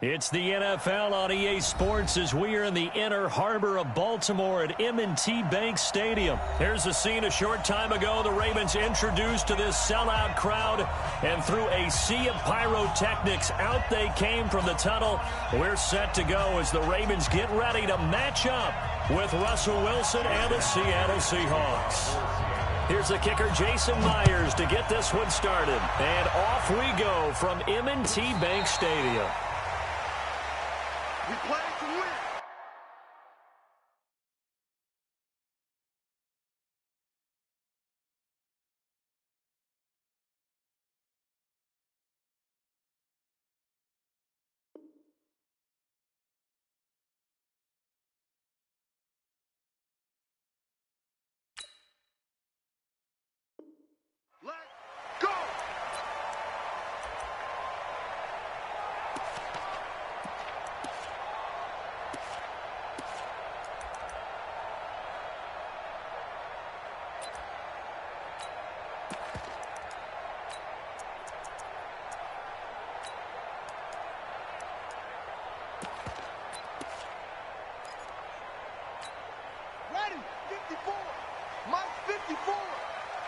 It's the NFL on EA Sports as we are in the inner harbor of Baltimore at M&T Bank Stadium. Here's a scene a short time ago. The Ravens introduced to this sellout crowd, and through a sea of pyrotechnics, out they came from the tunnel. We're set to go as the Ravens get ready to match up with Russell Wilson and the Seattle Seahawks. Here's the kicker, Jason Myers, to get this one started. And off we go from M&T Bank Stadium. We play to win. Let's go. Ready, 54. Mike 54.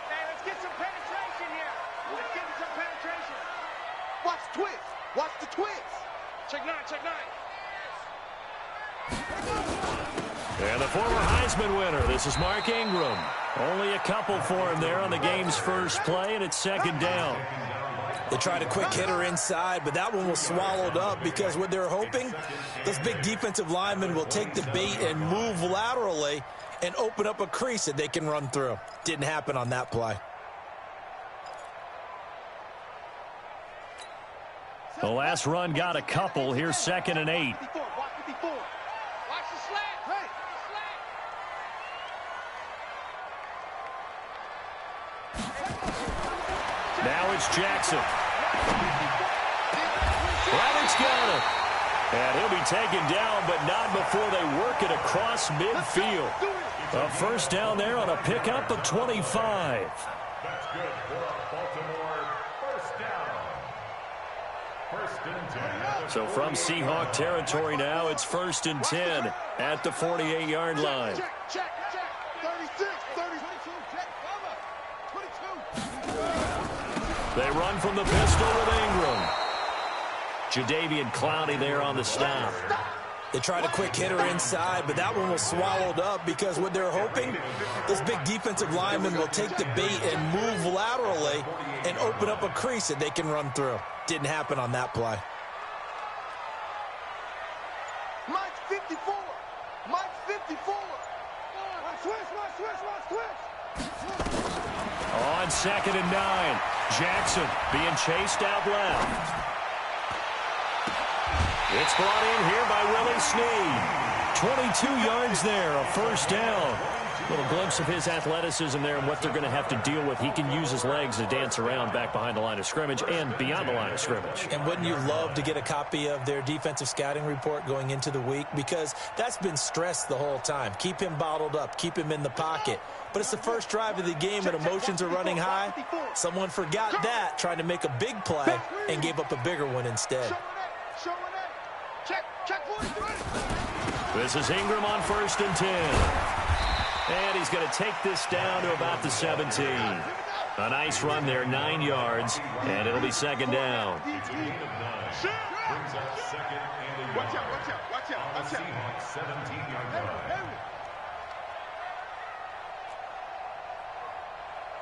Hey, let's get some penetration here. Let's get some penetration. Watch the twist. Watch the twist. Check nine, check nine. And the former Heisman winner, this is Mark Ingram. Only a couple for him there on the game's first play, and it's second down. They tried a quick hitter inside, but that one was swallowed up because what they're hoping, those big defensive linemen will take the bait and move laterally and open up a crease that they can run through. Didn't happen on that play. The last run got a couple. Here's 2nd and 8. Watch 54. Watch the slant. Hey. Now it's Jackson. Roberts got it. And he'll be taken down, but not before they work it across midfield. A first down there on a pickup of 25. That's good for Baltimore. First down. First and 10. So from Seahawk territory now, it's 1st and 10 at the 48-yard line. Check, check, check. 36, 32, check, cover. 22. They run from the pistol with Ingram. Jadeveon Clowney there on the stop. They tried a quick hitter inside, but that one was swallowed up because what they're hoping, those big defensive linemen will take the bait and move laterally and open up a crease that they can run through. Didn't happen on that play. Mike 54. Mike 54. Switch. On 2nd and 9, Jackson being chased out left. It's brought in here by Willie Snead. 22 yards there, a first down. Little glimpse of his athleticism there and what they're going to have to deal with. He can use his legs to dance around back behind the line of scrimmage and beyond the line of scrimmage. And wouldn't you love to get a copy of their defensive scouting report going into the week? Because that's been stressed the whole time. Keep him bottled up. Keep him in the pocket. But it's the first drive of the game and emotions are running high. Someone forgot that, trying to make a big play and gave up a bigger one instead. Check 43. This is Ingram on 1st and 10. And he's going to take this down to about the 17. A nice run there, 9 yards, and it'll be 2nd down. Watch out. Seahawks 17-yard line.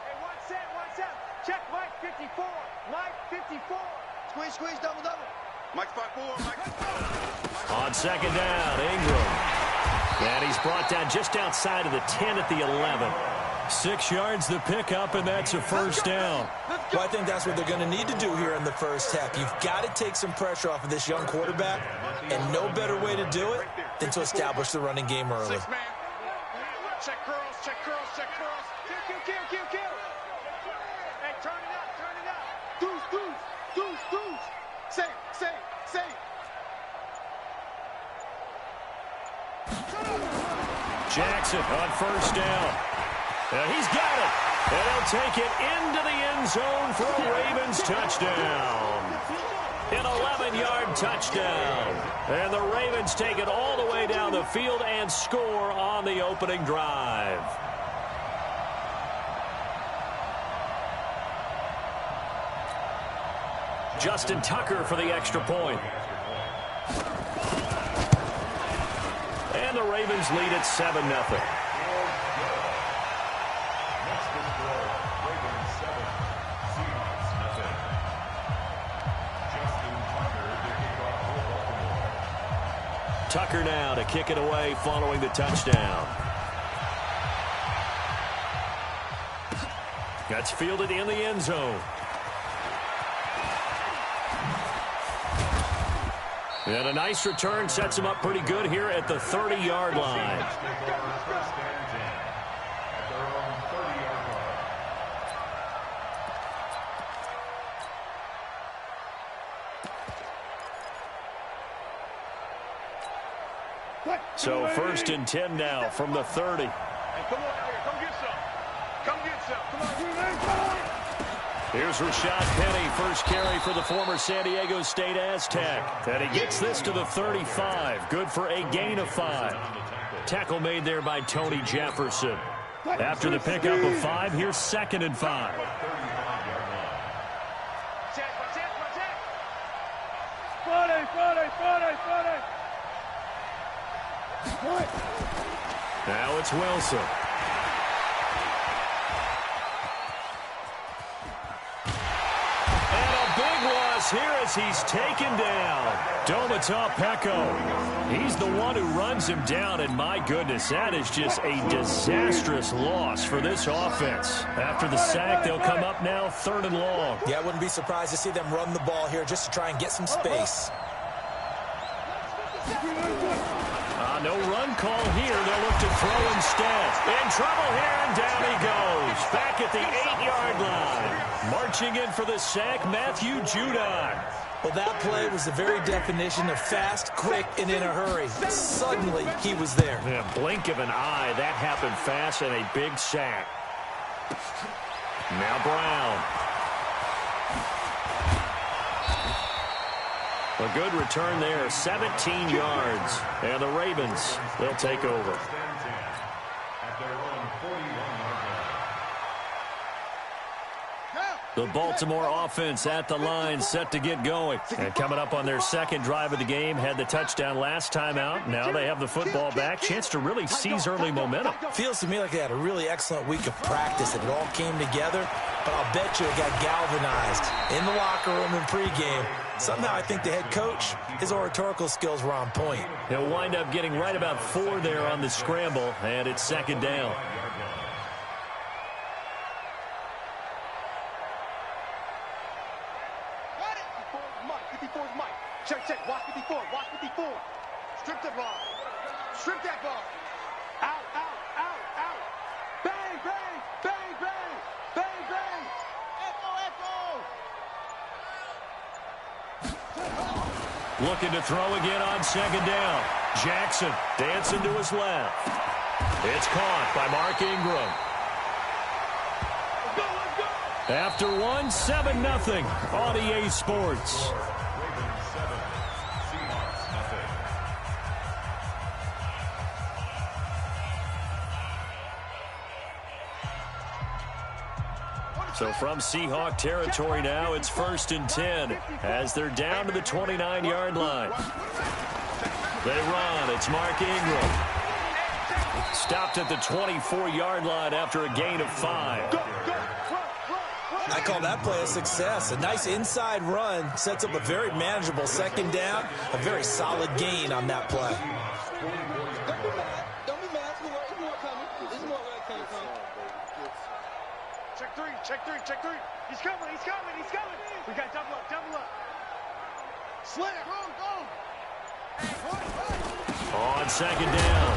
Hey, watch out. Check Mike 54. Mike 54. Squeeze, double. Mike 5-4, Mike 5-4. On 2nd down, Ingram. And he's brought down just outside of the 10 at the 11. 6 yards the pickup, and that's a first down. Well, I think that's what they're going to need to do here in the first half. You've got to take some pressure off of this young quarterback, and no better way to do it than to establish the running game early. 6 man. Check curls. Kill. Hey, turn it up. Deuce. Say. Jackson on first down. And he's got it. And he'll take it into the end zone for a Ravens touchdown. An 11-yard touchdown. And the Ravens take it all the way down the field and score on the opening drive. Justin Tucker for the extra point. And the Ravens lead at 7-0. Tucker now to kick it away following the touchdown. That's fielded in the end zone. And a nice return sets him up pretty good here at the 30-yard line. So 1st and 10 now from the 30. Hey, come on out here. Come get some. Come get some. Come on. Here's Rashad Penny, first carry for the former San Diego State Aztec. And he gets this to the 35. Good for a gain of 5. Tackle made there by Tony Jefferson. After the pickup of 5, here's 2nd and 5. Now it's Wilson. And a big loss here as he's taken down. Domata Peko. He's the one who runs him down, and my goodness, that is just a disastrous loss for this offense. After the sack, they'll come up now 3rd and long. Yeah, I wouldn't be surprised to see them run the ball here just to try and get some space. No run call here. They'll look to throw instead. In trouble here, and down he goes. Back at the 8-yard line. Marching in for the sack, Matthew Judon. Well, that play was the very definition of fast, quick, and in a hurry. Suddenly, he was there. Yeah, blink of an eye. That happened fast and a big sack. Now Brown. A good return there, 17 yards. And the Ravens, they'll take over. The Baltimore offense at the line, set to get going. And coming up on their 2nd drive of the game, had the touchdown last time out. Now they have the football back. Chance to really seize early momentum. Feels to me like they had a really excellent week of practice, and it all came together. But I'll bet you it got galvanized in the locker room in pregame. Somehow I think the head coach, his oratorical skills were on point. He'll wind up getting right about 4 there on the scramble, and it's 2nd down. Check. Watch 54. Watch 54. Strip the ball. Strip that ball. Out. Bang. Echo. Looking to throw again on 2nd down. Jackson dancing to his left. It's caught by Mark Ingram. Let's go. After 7-0 on EA Sports. So from Seahawk territory now, it's 1st and 10 as they're down to the 29-yard line. They run. It's Mark Ingram. Stopped at the 24-yard line after a gain of 5. I call that play a success. A nice inside run sets up a very manageable 2nd down. A very solid gain on that play. Don't be mad. There's more coming. There's more where it came from. Check three. He's coming. We got double up. Slant. Go. On 2nd down,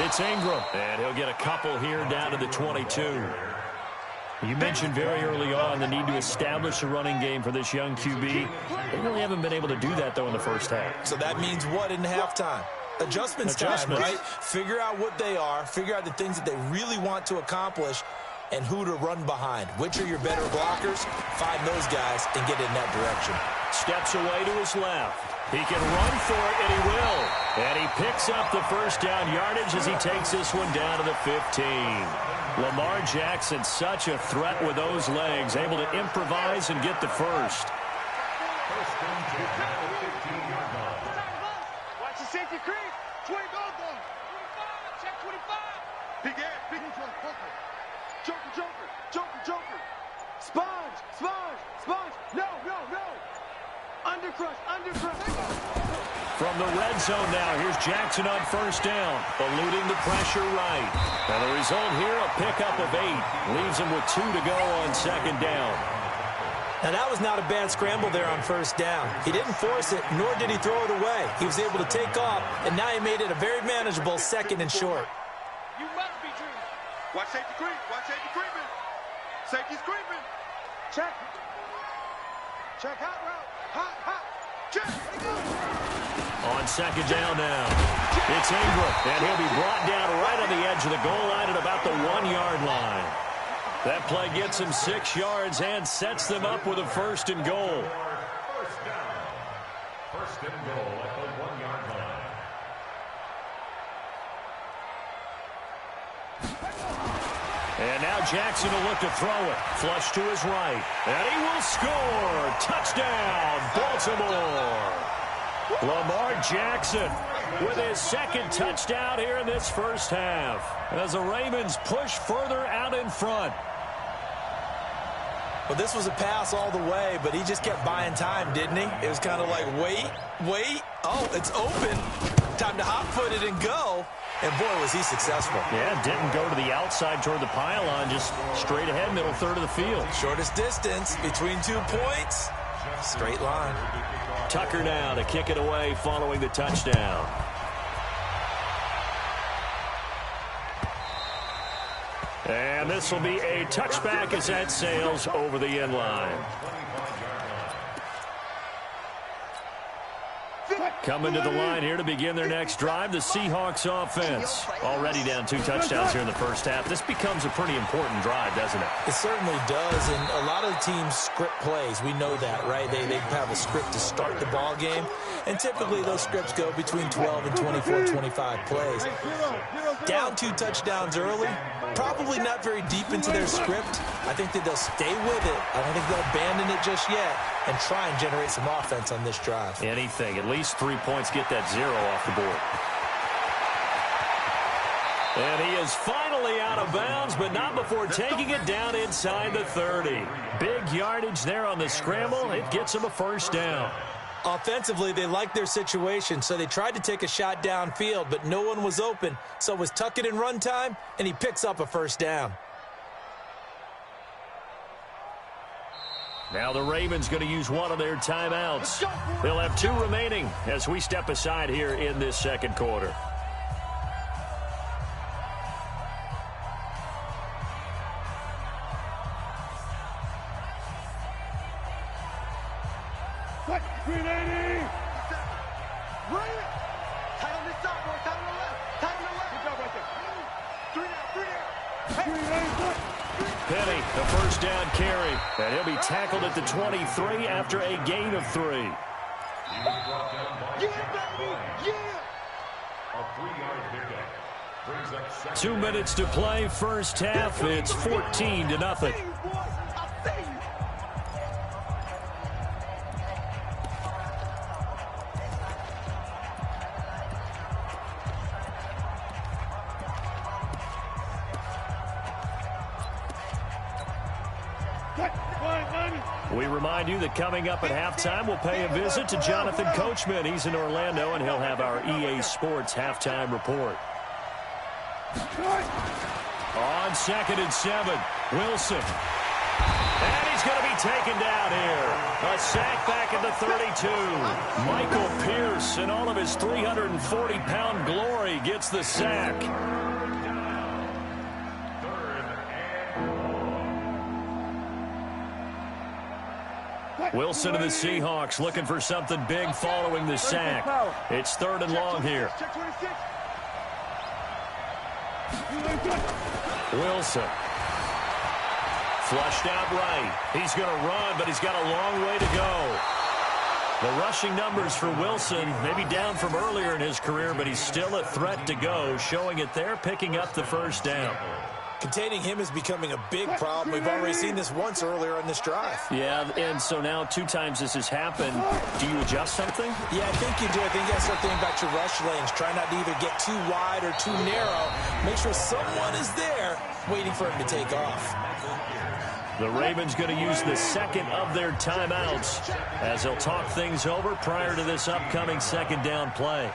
it's Ingram. And he'll get a couple here down to the 22. You mentioned very early on the need to establish a running game for this young QB. They really haven't been able to do that, though, in the first half. So that means what in halftime? Adjustments time, right? Figure out what they are. Figure out the things that they really want to accomplish and who to run behind. Which are your better blockers? Find those guys and get in that direction. Steps away to his left. He can run for it, and he will. And he picks up the first down yardage as he takes this one down to the 15. Lamar Jackson, such a threat with those legs, able to improvise and get the first. First and 10 at the 15-yard line. Watch the safety creep. 20 goal goal. 25. Check 25. Big ass. Big Joker. Joker. Joker. Joker. Sponge. Sponge. Sponge. No. Undercrush. From the red zone now, here's Jackson on first down, eluding the pressure right. And the result here, a pickup of 8. Leaves him with 2 to go on second down. Now, that was not a bad scramble there on first down. He didn't force it, nor did he throw it away. He was able to take off, and now he made it a very manageable second and short. You must be dreaming. Watch safety creep. Watch safety creeping. Safety's creeping. Check. Hot route. Hot. Check. On second down now, it's Ingram, and he'll be brought down right on the edge of the goal line at about the 1-yard line. That play gets him 6 yards and sets them up with a first and goal. First down. First and goal at the 1-yard line. And now Jackson will look to throw it. Flush to his right. And he will score. Touchdown, Baltimore. Lamar Jackson with his second touchdown here in this first half, as the Ravens push further out in front. Well, this was a pass all the way, but he just kept buying time, didn't he? It was kind of like, wait. Oh, it's open. Time to hot-foot it and go. And, boy, was he successful. Yeah, didn't go to the outside toward the pylon, just straight ahead, middle third of the field. Shortest distance between 2 points. Straight line. Tucker now to kick it away following the touchdown. And this will be a touchback as that sails over the end line. Coming to the line here to begin their next drive, the Seahawks offense. Already down 2 touchdowns here in the first half. This becomes a pretty important drive, doesn't it? It certainly does, and a lot of the teams script plays. We know that, right? They have a script to start the ball game, and typically those scripts go between 12 and 24, 25 plays. Down 2 touchdowns early, probably not very deep into their script. I think that they'll stay with it. I don't think they'll abandon it just yet and try and generate some offense on this drive. Anything, at least 3 points, get that 0 off the board. And he is finally out of bounds, but not before taking it down inside the 30. Big yardage there on the scramble. It gets him a first down. Offensively, they liked their situation, so they tried to take a shot downfield, but no one was open. So it was tuck it in run time, and he picks up a first down. Now the Ravens going to use one of their timeouts. They'll have 2 remaining as we step aside here in this second quarter. Green 80. Right. Tight on this side, boy. Tight on the left. Tight on the left. Good job right there. 3 down. Penny, the first down carry. And he'll be tackled at the 23 after a gain of 3. Yeah, baby. Yeah. A 3-yard pickup. Brings up second. 2 minutes to play first half. It's 14-0. We remind you that coming up at halftime, we'll pay a visit to Jonathan Coachman. He's in Orlando, and he'll have our EA Sports halftime report. On 2nd and 7, Wilson. And he's going to be taken down here. A sack back at the 32. Michael Pierce, in all of his 340-pound glory, gets the sack. Wilson and the Seahawks looking for something big following the sack. It's 3rd and long here. Wilson. Flushed out right. He's going to run, but he's got a long way to go. The rushing numbers for Wilson, maybe down from earlier in his career, but he's still a threat to go, showing it there, picking up the first down. Containing him is becoming a big problem. We've already seen this once earlier in this drive. Yeah, and so now 2 times this has happened. Do you adjust something? Yeah, I think you do. I think you got to start thinking about your rush lanes. Try not to either get too wide or too narrow. Make sure someone is there waiting for him to take off. The Ravens going to use the second of their timeouts as they'll talk things over prior to this upcoming second down play.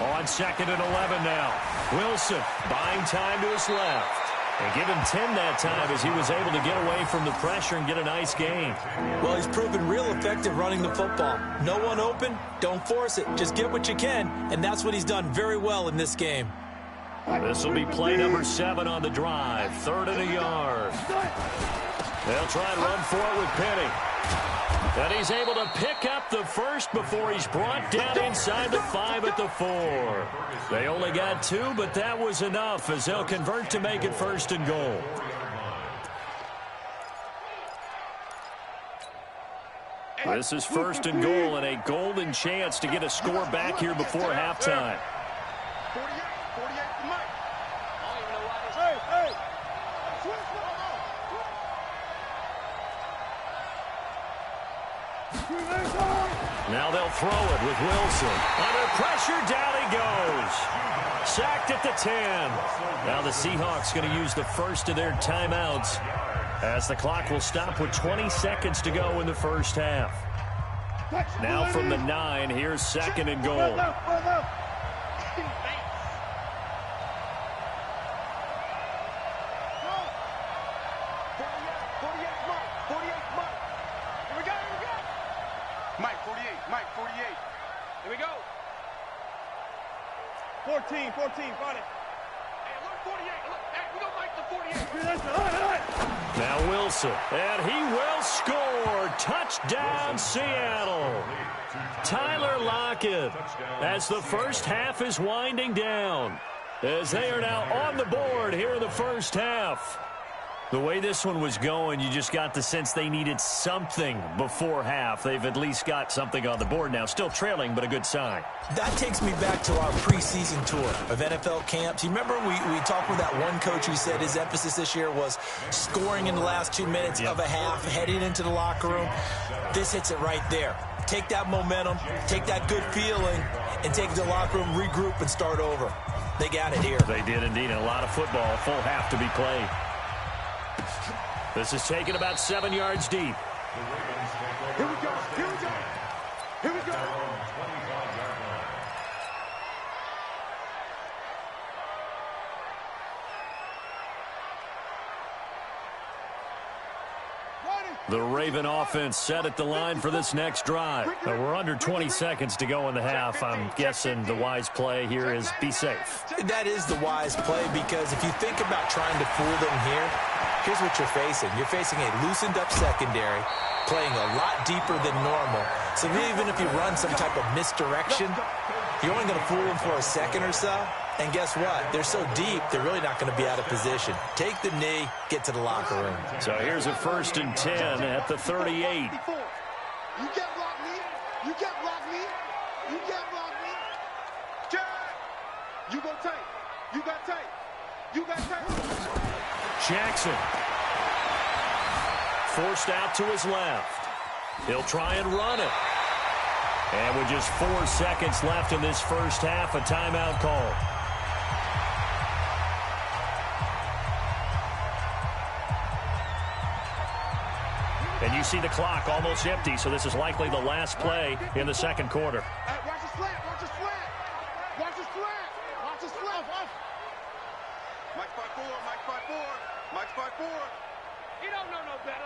On 2nd and 11 now. Wilson buying time to his left. And give him 10 that time as he was able to get away from the pressure and get a nice gain. Well, he's proven real effective running the football. No one open, don't force it. Just get what you can, and that's what he's done very well in this game. This will be play number 7 on the drive. 3rd and a yard. They'll try and run for it with Penny. And he's able to pick up the first before he's brought down inside the 5 at the 4. They only got 2, but that was enough as they'll convert to make it 1st and goal. This is 1st and goal and a golden chance to get a score back here before halftime. 48 for Mike. Now they'll throw it with Wilson. Under pressure, down he goes. Sacked at the 10. Now the Seahawks going to use the first of their timeouts as the clock will stop with 20 seconds to go in the first half. Now from the 9, here's 2nd and goal. Mike, 48. Mike, 48. Here we go. 14, got it. Hey, look, 48. Look, hey, we don't like the 48. Now Wilson, and he will score. Touchdown, Seattle. Tyler Lockett, as the first half is winding down, as they are now on the board here in the first half. The way this one was going, you just got the sense they needed something before half. They've at least got something on the board now. Still trailing, but a good sign. That takes me back to our preseason tour of NFL camps. You remember we talked with that one coach who said his emphasis this year was scoring in the last 2 minutes of a half, heading into the locker room. This hits it right there. Take that momentum, take that good feeling, and take it to the locker room, regroup, and start over. They got it here. They did indeed. And a lot of football, full half to be played. This is taken about 7 yards deep. Here we go. Here we go. Here we go. The Raven offense set at the line for this next drive. We're under 20 seconds to go in the half. I'm guessing the wise play here is be safe. That is the wise play, because if you think about trying to fool them here, here's what you're facing. You're facing a loosened-up secondary, playing a lot deeper than normal. So even if you run some type of misdirection, you're only going to fool them for a second or so. And guess what? They're so deep, they're really not going to be out of position. Take the knee, get to the locker room. So here's a 1st and 10 at the 38. You can't block me. You can't block me. You can't block me. You go tight. You got tight. You got tight. Jackson. Forced out to his left. He'll try and run it. And with just 4 seconds left in this first half, a timeout call. And you see the clock almost empty, so this is likely the last play in the second quarter. Watch the slant. Watch the slant. Watch the slant. Watch the slant. Mike 5-4. Mike 5-4. Mike 5-4. He don't know no better.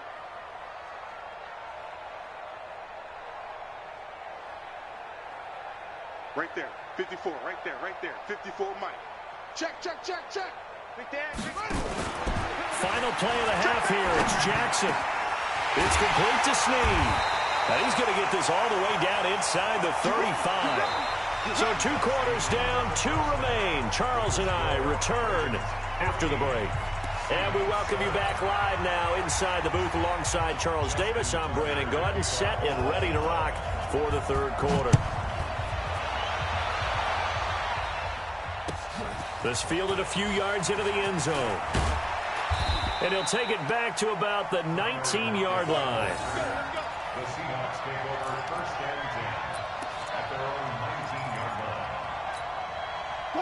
Right there. 54. Right there. Right there. 54 Mike. Check. Big Dan. Final play of the half here. It's Jackson. It's complete to Snead. And he's going to get this all the way down inside the 35. So 2 quarters down, 2 remain. Charles and I return after the break. And we welcome you back live now inside the booth alongside Charles Davis. I'm Brandon Gaudin, set and ready to rock for the third quarter. This fielded a few yards into the end zone. And he'll take it back to about the 19-yard line. The Seahawks take over first and 10 at their own 19-yard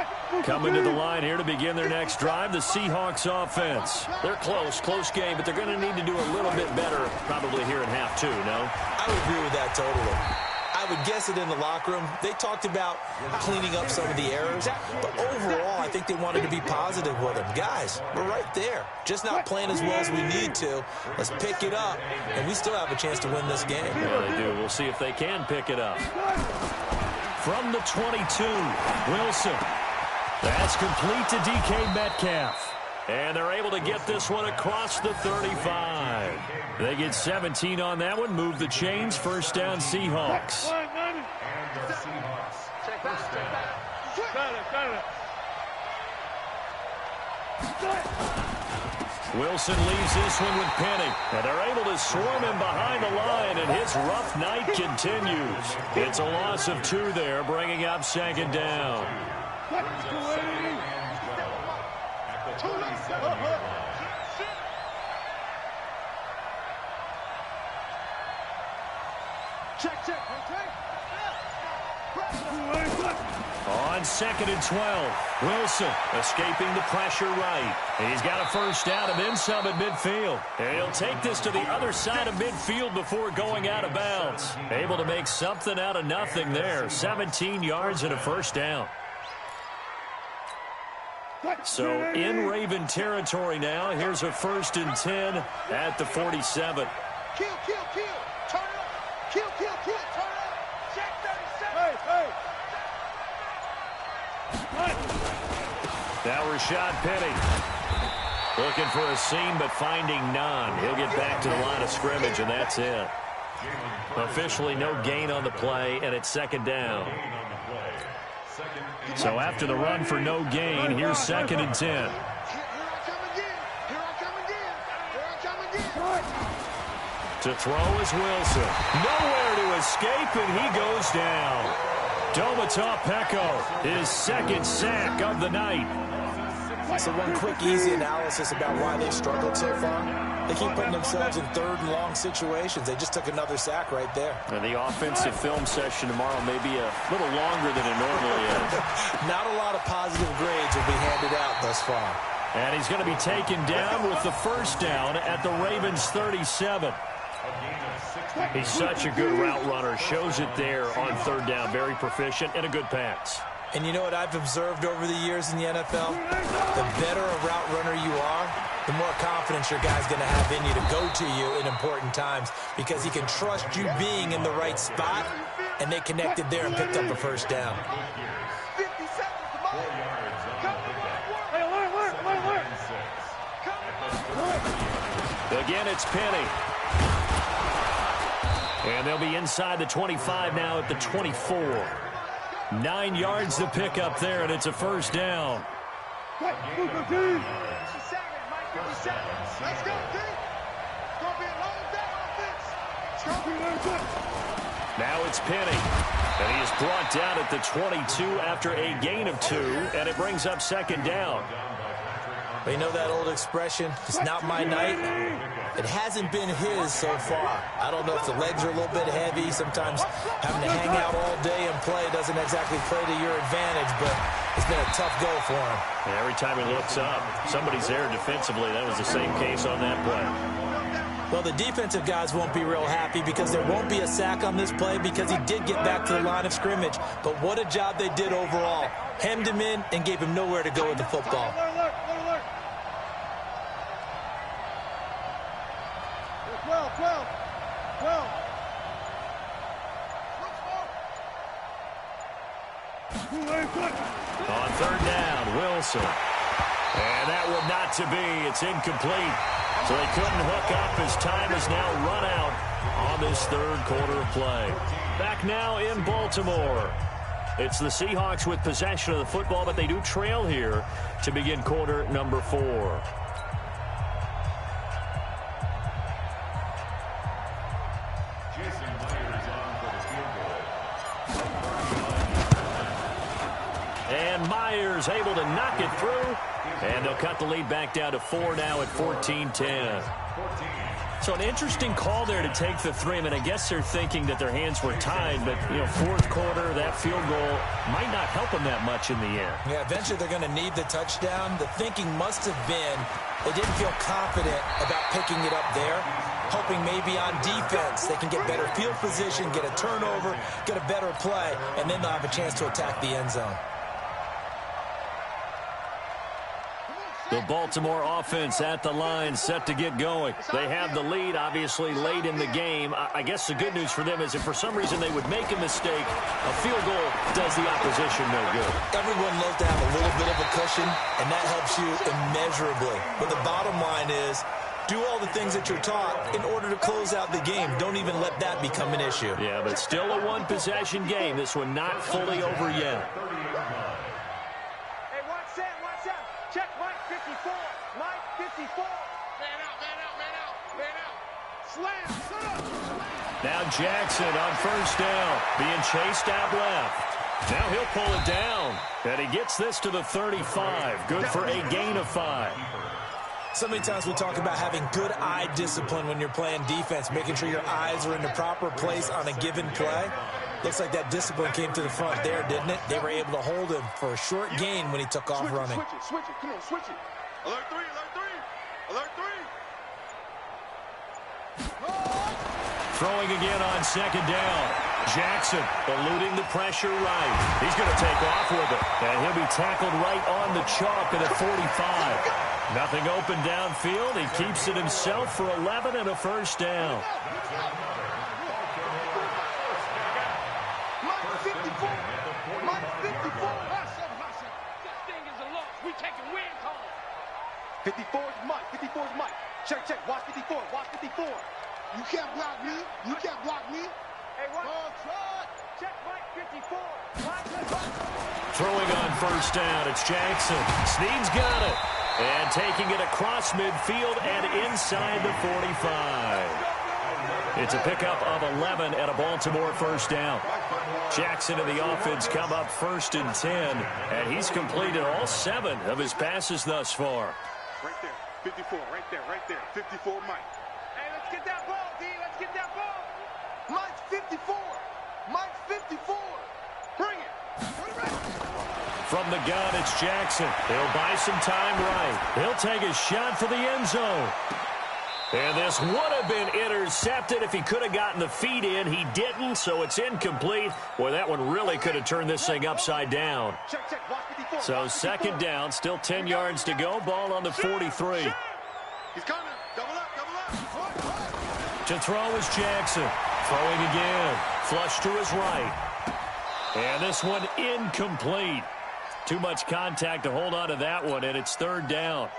line. Coming to the line here to begin their next drive, the Seahawks offense. They're close game, but they're going to need to do a little bit better probably here in half two, no? I would agree with that totally. I would guess it in the locker room. They talked about cleaning up some of the errors, but overall, I think they wanted to be positive with them. Guys, we're right there. Just not playing as well as we need to. Let's pick it up, and we still have a chance to win this game. Yeah, they do. We'll see if they can pick it up. From the 22, Wilson. That's complete to DK Metcalf. And they're able to get this one across the 35. They get 17 on that one. Move the chains. First down, Seahawks. And the Seahawks first down. Wilson leaves this one with Penny. And they're able to swarm him behind the line, and his rough night continues. It's a loss of 2 there, bringing up second down. Check. On second and 12, Wilson escaping the pressure right. He's got a first down and then some at midfield. And he'll take this to the other side of midfield before going out of bounds. Able to make something out of nothing there. 17 yards and a first down. So in Raven territory now. Here's a first and 10 at the 47. Kill. Turn it up. Kill. Turn it up. Check 37. Hey. Now Rashad Penny looking for a seam but finding none. He'll get back to the line of scrimmage, and that's it. Officially no gain on the play, and it's second down. So after the run for no gain, here's second and 10. Here I come again. To throw is Wilson. Nowhere to escape, and he goes down. Domata Peko, his second sack of the night. So one quick, easy analysis about why they've struggled so far. They keep putting themselves in third and long situations. They just took another sack right there. And the offensive film session tomorrow may be a little longer than it normally is. Not a lot of positive grades will be handed out thus far. And he's going to be taken down with the first down at the Ravens 37. He's such a good route runner. Shows it there on third down. Very proficient and a good pass. And you know what I've observed over the years in the NFL? The better a route runner you are, the more confidence your guy's going to have in you to go to you in important times because he can trust you being in the right spot, and they connected there and picked up a first down. 50 seconds, come on. Again, it's Penny. And they'll be inside the 25 now at the 24. 9 yards to pick up there, and it's a first down. Let's go, team. It's going to be a long day offense. Now it's Penny. And he is brought down at the 22 after a gain of 2, and it brings up second down. But you know that old expression, it's not my night? It hasn't been his so far. I don't know if the legs are a little bit heavy. Sometimes having to hang out all day and play doesn't exactly play to your advantage, but it's been a tough go for him. And every time he looks up, somebody's there defensively. That was the same case on that play. Well, the defensive guys won't be real happy because there won't be a sack on this play because he did get back to the line of scrimmage. But what a job they did overall. Hemmed him in and gave him nowhere to go with the football. 12. On third down, Wilson. And that one not to be. It's incomplete. So they couldn't hook up as time is now run out on this third quarter of play. Back now in Baltimore. It's the Seahawks with possession of the football, but they do trail here to begin quarter number 4. And Myers able to knock it through. And they'll cut the lead back down to 4 now at 14-10. So an interesting call there to take the three. I mean, I guess they're thinking that their hands were tied, but, you know, fourth quarter, that field goal might not help them that much in the end. Yeah, eventually they're going to need the touchdown. The thinking must have been they didn't feel confident about picking it up there, hoping maybe on defense they can get better field position, get a turnover, get a better play, and then they'll have a chance to attack the end zone. The Baltimore offense at the line, set to get going. They have the lead, obviously, late in the game. I guess the good news for them is if for some reason they would make a mistake, a field goal does the opposition no good. Everyone loves to have a little bit of a cushion, and that helps you immeasurably. But the bottom line is, do all the things that you're taught in order to close out the game. Don't even let that become an issue. Yeah, but still a one-possession game. This one not fully over yet. Check Mike 54. Mike 54. Man out, man out, man out, man out. Slam. Shut up. Now Jackson on first down, being chased out left. Now he'll pull it down. And he gets this to the 35. Good for a gain of 5. So many times we talk about having good eye discipline when you're playing defense, making sure your eyes are in the proper place on a given play. Looks like that discipline came to the front there, didn't it? They were able to hold him for a short gain when he took off running. Switch it. Come on, switch it. Alert 3, alert 3. Alert 3. Throwing again on second down. Jackson eluding the pressure right. He's going to take off with it. And he'll be tackled right on the chalk at a 45. Nothing open downfield. He keeps it himself for 11 and a first down. Mike 54. Mike 54. This thing is a loss. We taking win call. 54 is Mike. 54 is Mike. Check. Watch 54. Watch 54. You can't block me. You can't block me. Hey, watch. Check Mike 54. Throwing on first down, it's Jackson. Snead's got it. And taking it across midfield and inside the 45. It's a pickup of 11 and a Baltimore first down. Jackson and the offense come up 1st and 10. And he's completed all 7 of his passes thus far. Right there. 54. Right there. 54, Mike. Hey, let's get that ball, D. Let's get that ball. Mike's 54. Mike's 54. Bring it. From the gun, it's Jackson. He'll buy some time right. He'll take a shot for the end zone. And this would have been intercepted if he could have gotten the feet in. He didn't, so it's incomplete. Boy, that one really could have turned this thing upside down. So second down, still 10 yards to go. Ball on the 43. He's coming. Double up. To throw is Jackson. Throwing again. Flush to his right. And this one incomplete. Too much contact to hold on to that one, and it's 3rd down.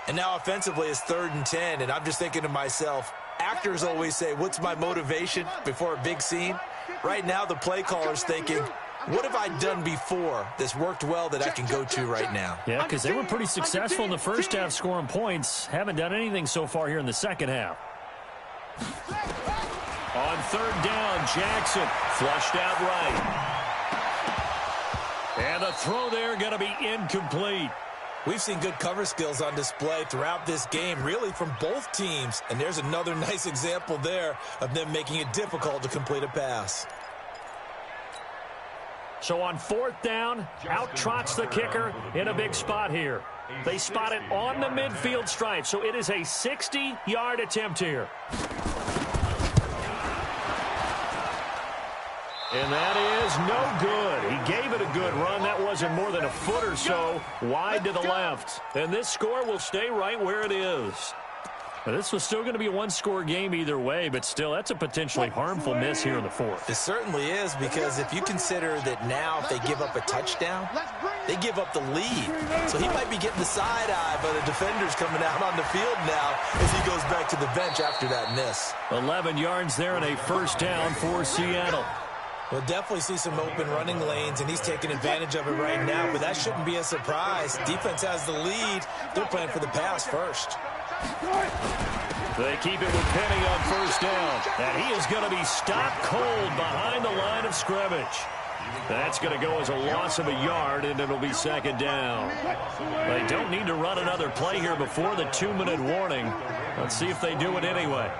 And now offensively it's 3rd and 10, and I'm just thinking to myself, actors always say, what's my motivation before a big scene? Right now the play caller's thinking, what have I done before that's worked well that I can go to right now? Yeah, because they were pretty successful in the first half scoring points. Haven't done anything so far here in the second half. On 3rd down, Jackson flushed out right. And the throw there going to be incomplete. We've seen good cover skills on display throughout this game, really from both teams. And there's another nice example there of them making it difficult to complete a pass. So on 4th down, out trots the kicker in a big spot here. They spot it on the midfield stripe, so it is a 60-yard attempt here. And that is no good. He gave it a good run. That wasn't more than a foot or so wide to the left. And this score will stay right where it is. Now, this was still going to be a one-score game either way, but still, that's a potentially harmful miss here in the 4th. It certainly is, because if you consider that now if they give up a touchdown, they give up the lead. So he might be getting the side eye by the defenders coming out on the field now as he goes back to the bench after that miss. 11 yards there and a first down for Seattle. We'll definitely see some open running lanes, and he's taking advantage of it right now, but that shouldn't be a surprise. Defense has the lead. They're playing for the pass first. They keep it with Penny on first down, and he is going to be stopped cold behind the line of scrimmage. That's going to go as a loss of a yard, and it'll be second down. They don't need to run another play here before the 2-minute warning. Let's see if they do it anyway.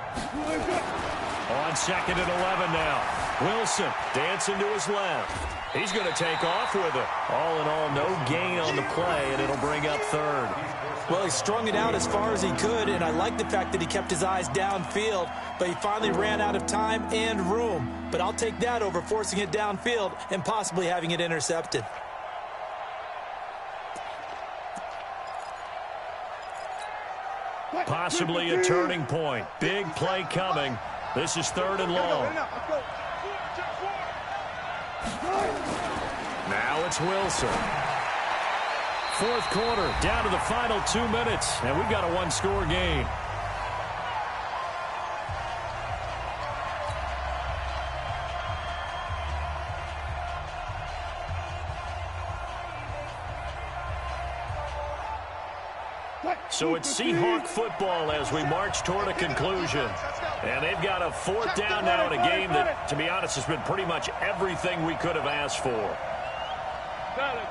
On second and 11 now. Wilson dancing to his left. He's going to take off with it. All in all, no gain on the play, and it'll bring up third. Well, he strung it out as far as he could, and I like the fact that he kept his eyes downfield, but he finally ran out of time and room. But I'll take that over forcing it downfield and possibly having it intercepted. Possibly a turning point. Big play coming. This is third and long. Now it's Wilson. Fourth quarter, down to the final 2 minutes, and we've got a one-score game. So it's Seahawk football as we march toward a conclusion. And they've got a fourth down now in a game that, to be honest, has been pretty much everything we could have asked for. Got it.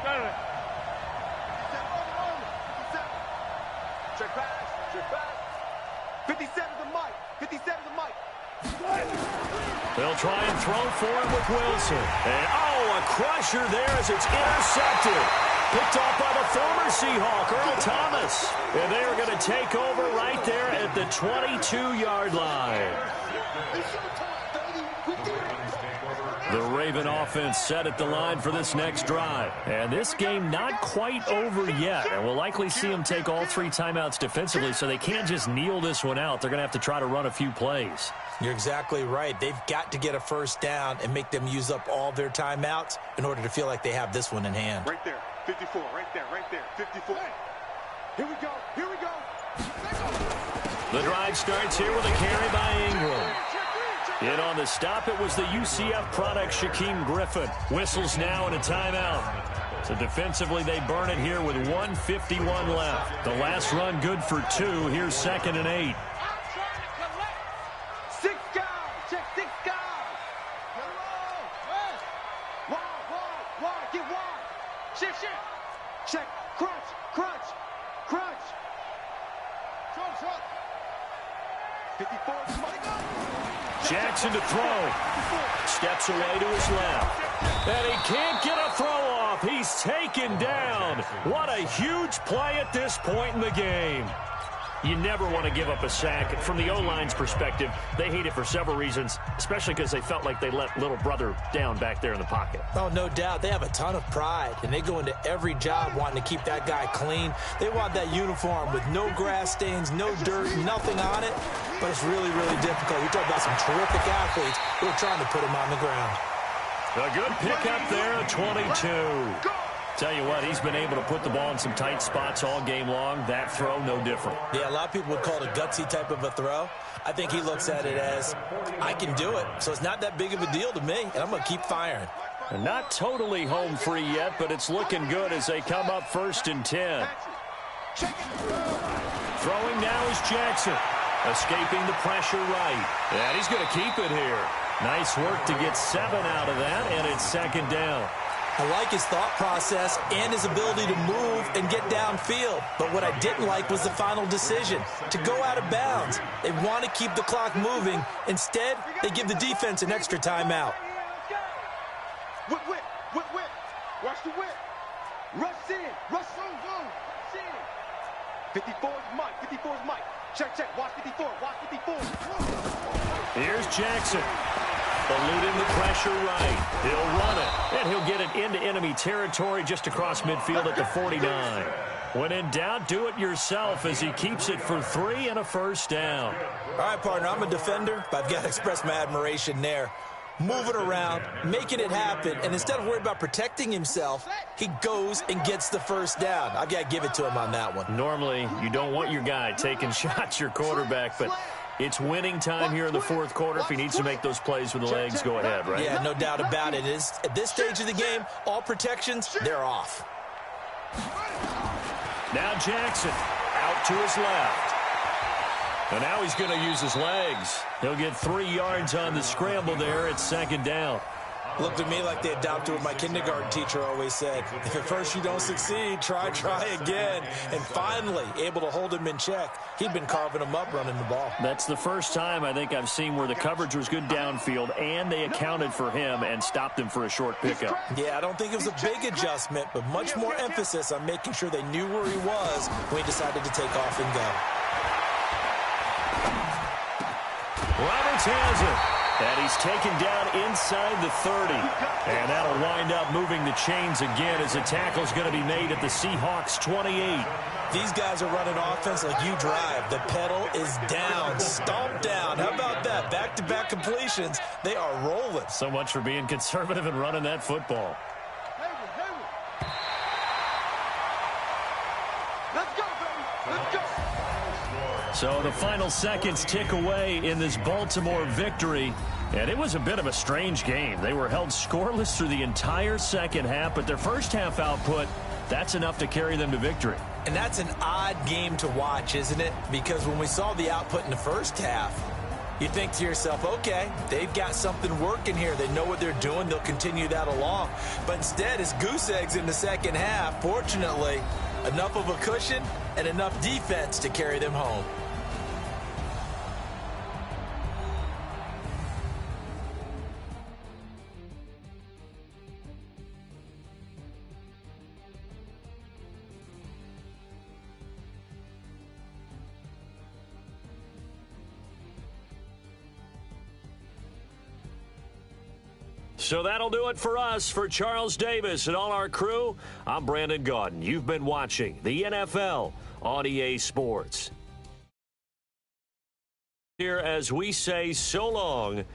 Check back. 57 to Mike. 57 to Mike. They'll try and throw for it with Wilson. And, a crusher there as it's intercepted. Picked off by the former Seahawk, Earl Thomas. And they are going to take over right there at the 22-yard line. The Raven offense set at the line for this next drive. And this game not quite over yet. And we'll likely see them take all 3 timeouts defensively, so they can't just kneel this one out. They're going to have to try to run a few plays. You're exactly right. They've got to get a first down and make them use up all their timeouts in order to feel like they have this one in hand. Right there. 54. Right there. 54. Here we go. The drive starts here with a carry by Ingram. In on the stop, it was the UCF product, Shaquem Griffin. Whistles now and a timeout. So defensively, they burn it here with 1:51 left. The last run good for 2. Here's second and 8. 6 guys. Check 6 guys. Wide. Get wide. Shift. Check. Crunch. 54. Jackson to throw. Steps away to his left. And he can't get a throw off. He's taken down. What a huge play at this point in the game. You never want to give up a sack. From the O-line's perspective, they hate it for several reasons, especially because they felt like they let little brother down back there in the pocket. Oh, no doubt. They have a ton of pride, and they go into every job wanting to keep that guy clean. They want that uniform with no grass stains, no dirt, nothing on it. But it's really, really difficult. You're talking about some terrific athletes who are trying to put him on the ground. A good pickup there at 22. Tell you what, he's been able to put the ball in some tight spots all game long. That throw, no different. Yeah, a lot of people would call it a gutsy type of a throw. I think he looks at it as, I can do it, so it's not that big of a deal to me, and I'm going to keep firing. And not totally home free yet, but it's looking good as they come up 1st and 10. Throwing now is Jackson. Escaping the pressure right. And he's going to keep it here. Nice work to get 7 out of that, and it's second down. I like his thought process and his ability to move and get downfield. But what I didn't like was the final decision, to go out of bounds. They want to keep the clock moving. Instead, they give the defense an extra timeout. Whip. Watch the whip. Rush in. 54 is Mike. Check. Watch 54. Here's Jackson. Eluding the pressure right. He'll run it, and he'll get it into enemy territory just across midfield at the 49. When in doubt, do it yourself as he keeps it for 3 and a first down. All right, partner, I'm a defender, but I've got to express my admiration there. Moving around, making it happen, and instead of worrying about protecting himself, he goes and gets the first down. I've got to give it to him on that one. Normally, you don't want your guy taking shots, your quarterback, but it's winning time here in the fourth quarter. If he needs to make those plays with the legs, go ahead, right? Yeah, no doubt about it. At this stage of the game, all protections, they're off. Now Jackson out to his left. And now he's going to use his legs. He'll get 3 yards on the scramble there at second down. Looked to me like they adopted what my kindergarten teacher always said. If at first you don't succeed, try again. And finally, able to hold him in check. He'd been carving him up running the ball. That's the first time I think I've seen where the coverage was good downfield, and they accounted for him and stopped him for a short pickup. Yeah, I don't think it was a big adjustment, but much more emphasis on making sure they knew where he was when he decided to take off and go. Roberts has it. And he's taken down inside the 30. And that'll wind up moving the chains again as a tackle's going to be made at the Seahawks 28. These guys are running offense like you drive. The pedal is down, stomped down. How about that? Back-to-back completions. They are rolling. So much for being conservative and running that football. Let's go, baby. Let's go. So the final seconds tick away in this Baltimore victory. And it was a bit of a strange game. They were held scoreless through the entire second half, but their first half output, that's enough to carry them to victory. And that's an odd game to watch, isn't it? Because when we saw the output in the first half, you think to yourself, okay, they've got something working here. They know what they're doing. They'll continue that along. But instead, it's goose eggs in the second half. Fortunately, enough of a cushion and enough defense to carry them home. So that'll do it for us. For Charles Davis and all our crew, I'm Brandon Gaudin. You've been watching the NFL on EA Sports. Here as we say so long